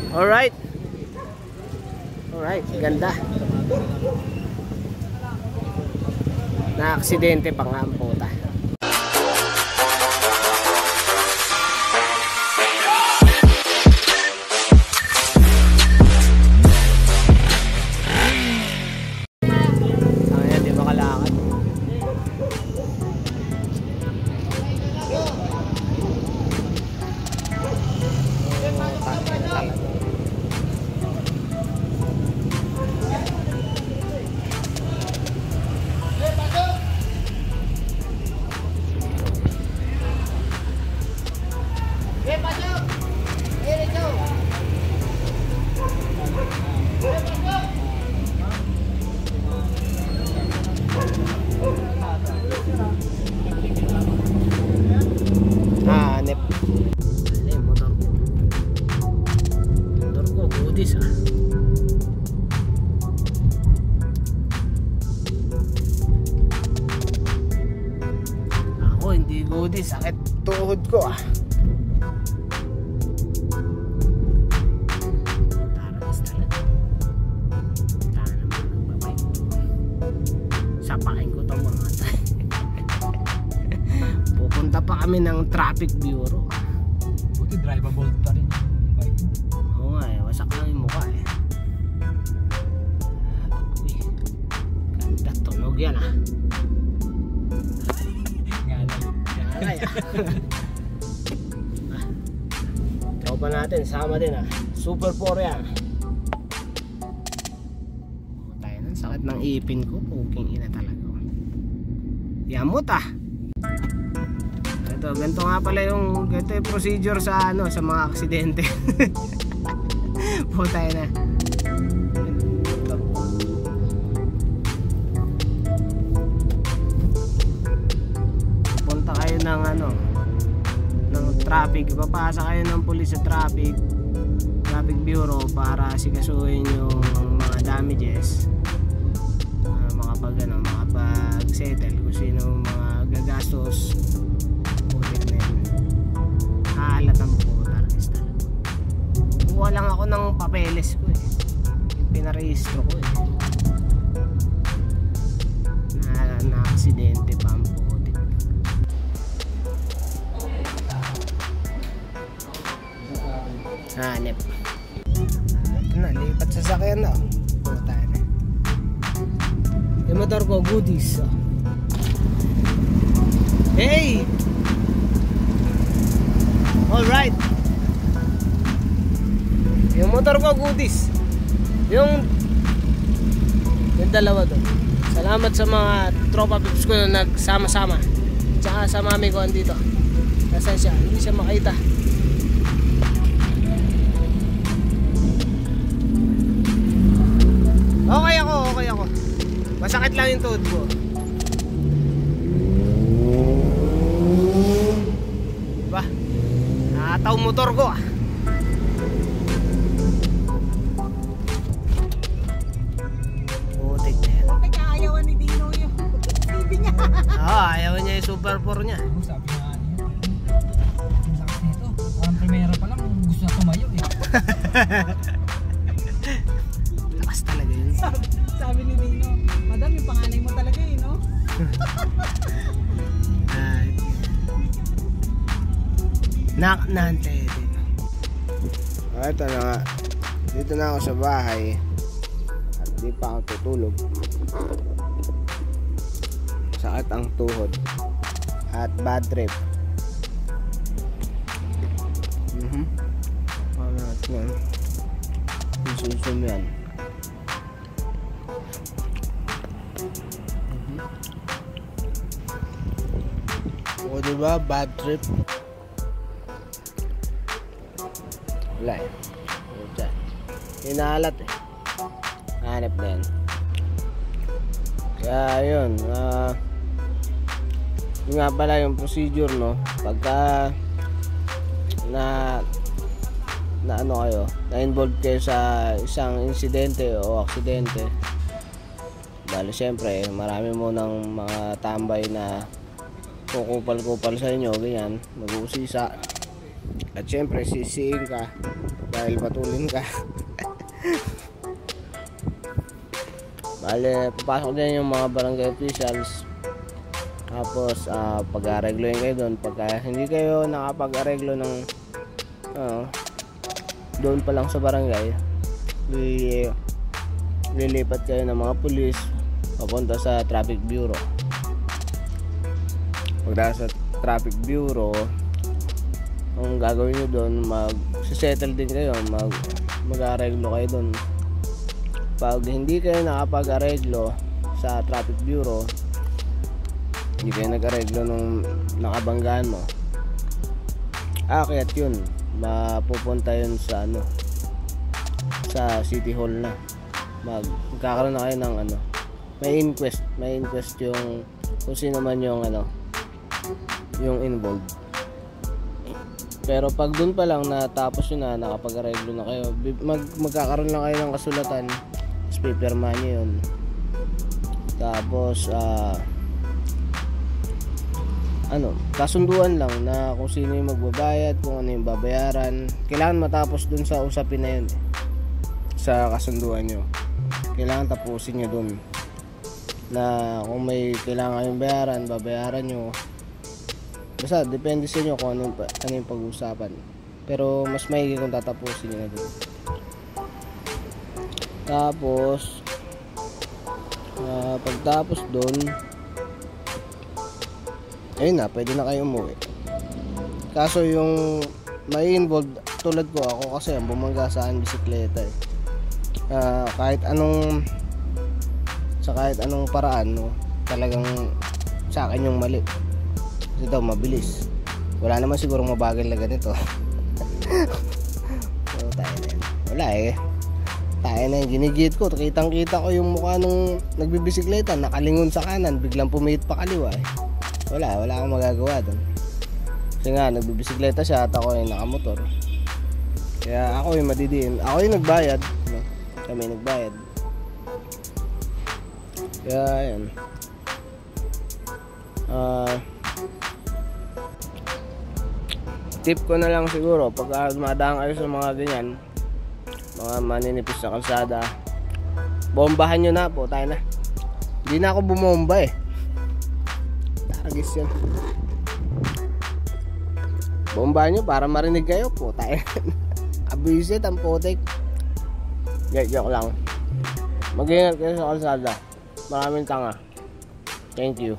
Alright. Alright, ganda. Na-aksidente pa nga ang puta. Ayan, di makalakad. Ako hindi goodies, sakit tuhod ko ah. Taras talaga. Sana naman nagbabay. Sapakin ko to mga pupunta pa kami ng traffic bureau. Buti drivable pa rin yung bike. Oo nga eh, wasak lang yung mukha eh. Uy, ganda tunog yan ah. Ngalay ah. Tropa natin, sama din ah. Super 4 yan. Tayo ng sakit ng ipin ko. Puking ina talaga. Yamot ah. Ito, ganito nga pala yung procedure sa ano, sa mga aksidente. Putay na. Ito. Punta kayo ng ano, ng traffic, papasa kayo ng pulis sa traffic bureau para sikasuhin yung mga damages, makapag-settle kung sino mga gagastos. Halatang puta talaga. Kuha lang ako ng papeles ko eh. Pinarehistro ko eh. Na-aksidente pa ang putik. Hanep. Ito na, lipat sa sakyan na. Puta na. Yung motor ko, goodies. Hey! Alright. Yung motor ko, goodies. Yung dalawa doon. Salamat sa mga tropa pips ko na nagsama-sama. Tsaka sa mami ko andito. Nasaan siya? Hindi siya makita. Okay ako. Masakit lang yung tuhod ko. Diba? Nakataw motor ko ah. Putik na yan. Ayawan ni Dino yung TV niya. Ayawan niya yung Super 4 niya. Sabi nga niya. Ang sakit nito. Parang primera pa lang gusto na tumayo eh. Lakas talaga yun. Sabi ni Dino, madam yung panganay mo talaga eh, no? Nante dito. Ito na nga. Dito na ako sa bahay. At di pa ako tutulog. Sakit ang tuhod. At bad trip. Paano natin yan? Susum yan. O diba? Bad trip. Wala eh. Hinahalat eh. Hanep na yan. Kaya yun. Yun nga pala yung procedure, no? Pagka na ano kayo, na-involved kayo sa isang insidente o aksidente, bali syempre marami mo ng mga tambay na kukupal-kupal sa inyo, ganyan, mag-uusisa. At syempre sisiin ka dahil matulin ka. Bale, papasok din yung mga barangay officials. Tapos pag-aregloin kayo doon. Pagka hindi kayo nakapag-areglo ng doon pa lang sa barangay, lilipat kayo ng mga pulis papunta sa traffic bureau. Pagdating sa traffic bureau, ang gagawin nyo doon, mag-settle din kayo, mag-areglo kayo doon. Pag hindi kayo nakapag-areglo sa traffic bureau, hindi kayo nag-areglo nung nakabanggaan mo, kaya yun, mapupunta yun sa sa city hall na. Magkakaroon na kayo ng may inquest yung kung sino man yung yung involved. Pero pag dun pa lang natapos yun na, nakapag-areglo na kayo, magkakaroon lang kayo ng kasulatan, tapos pipirma nyo yun. Tapos kasunduan lang na kung sino yung magbabayad, kung ano yung babayaran. Kailangan matapos dun sa usapin na yun, sa kasunduan nyo. Kailangan tapusin nyo dun na kung may kailangan yung babayaran nyo. Basta depende sa inyo kung ano yung pag-uusapan, pero mas maigi kung tatapusin nyo na dun. Tapos pagtapos dun, ayun na, pwede na kayo umuwi. Kaso yung may involved, tulad ko, ako kasi ang bumangga sa akin bisikleta kahit anong paraan, talagang sa akin yung mali. Kasi daw mabilis, wala naman sigurong mabagal na ganito. So tayo na yun. Wala tayo na yung ginigit ko, kitang kita ko yung mukha nung nagbibisikleta, nakalingon sa kanan, biglang pumihit pa kaliwa wala akong magagawa doon. Kasi nga nagbibisikleta siya at ako yung nakamotor, kaya ako yung madidiin, ako yung nagbayad, kami nagbayad. Kaya ayan, tip ko na lang siguro, pag dumadaan kayo sa mga ganyan, mga maninipis na kalsada, bombahan nyo na po, tayo na. Hindi na ako bumomba taragis yan. Bombahan nyo para marinig kayo po, tayo. Abisit ang putik. Joke lang. Mag-ingat kayo sa kalsada. Maraming tanga. Thank you.